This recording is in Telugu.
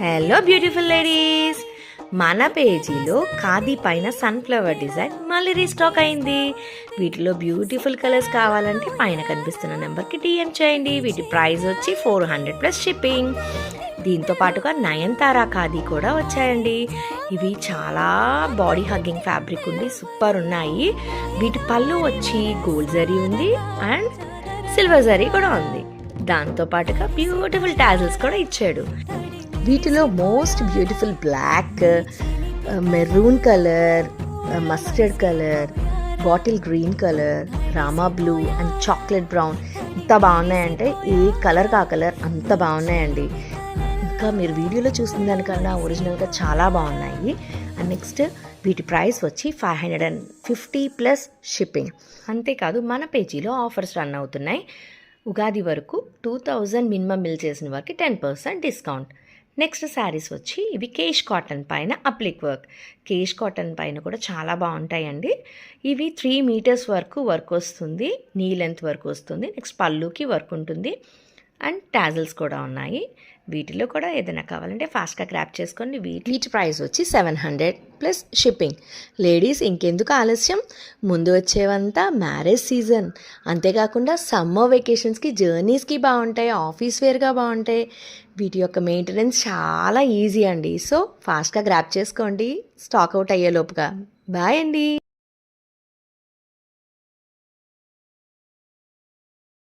హలో బ్యూటిఫుల్ లేడీస్, మన పేజీలో ఖాదీ పైన సన్ఫ్లవర్ డిజైన్ మళ్ళీ రీస్టాక్ అయింది. వీటిలో బ్యూటిఫుల్ కలర్స్ కావాలంటే పైన కనిపిస్తున్న నెంబర్కి డిఎం చేయండి. వీటి ప్రైస్ వచ్చి 400 ప్లస్ షిప్పింగ్. దీంతో పాటుగా నయన్తారా ఖాదీ కూడా వచ్చాయండి. ఇవి చాలా బాడీ హగ్గింగ్ ఫ్యాబ్రిక్ ఉంది, సూపర్ ఉన్నాయి. వీటి పళ్ళు వచ్చి గోల్డ్ జరీ ఉంది అండ్ సిల్వర్ జరీ కూడా ఉంది. దాంతో పాటుగా బ్యూటిఫుల్ టాజిల్స్ కూడా ఇచ్చాడు. వీటిలో most beautiful black, maroon colour, mustard colour, bottle green colour, Rama blue and chocolate brown ఎంత బాగున్నాయంటే ఏ కలర్ కా కలర్ అంత బాగున్నాయండి. ఇంకా మీరు వీడియోలో చూసిన దానికన్నా ఒరిజినల్గా చాలా బాగున్నాయి. అండ్ నెక్స్ట్ వీటి ప్రైస్ వచ్చి 550 ప్లస్ షిప్పింగ్. అంతేకాదు మన పేజీలో ఆఫర్స్ రన్ అవుతున్నాయి. ఉగాది వరకు 2000 మినిమం బిల్ చేసిన వారికి 10% డిస్కౌంట్. నెక్స్ట్ శారీస్ వచ్చి ఇవి కేష్ కాటన్ పైన అప్లిక్ వర్క్. కేష్ కాటన్ పైన కూడా చాలా బాగుంటాయండి. ఇవి 3 మీటర్స్ వరకు వర్క్ వస్తుంది, నీ లెంత్ వరకు వస్తుంది. నెక్స్ట్ పళ్ళుకి వర్క్ ఉంటుంది అండ్ టాజిల్స్ కూడా ఉన్నాయి. వీటిలో కూడా ఏదైనా కావాలంటే ఫాస్ట్గా గ్రాప్ చేసుకోండి. వీటి ప్రైస్ వచ్చి 700 ప్లస్ షిప్పింగ్. లేడీస్ ఇంకెందుకు ఆలస్యం, ముందు వచ్చేవంతా మ్యారేజ్ సీజన్, అంతేకాకుండా సమ్మర్ వెకేషన్స్కి జర్నీస్కి బాగుంటాయి, ఆఫీస్ వేర్గా బాగుంటాయి. వీటి యొక్క మెయింటెనెన్స్ చాలా ఈజీ అండి. సో ఫాస్ట్గా గ్రాప్ చేసుకోండి స్టాక్ అవుట్ అయ్యేలోపుగా. బాయ్ అండి.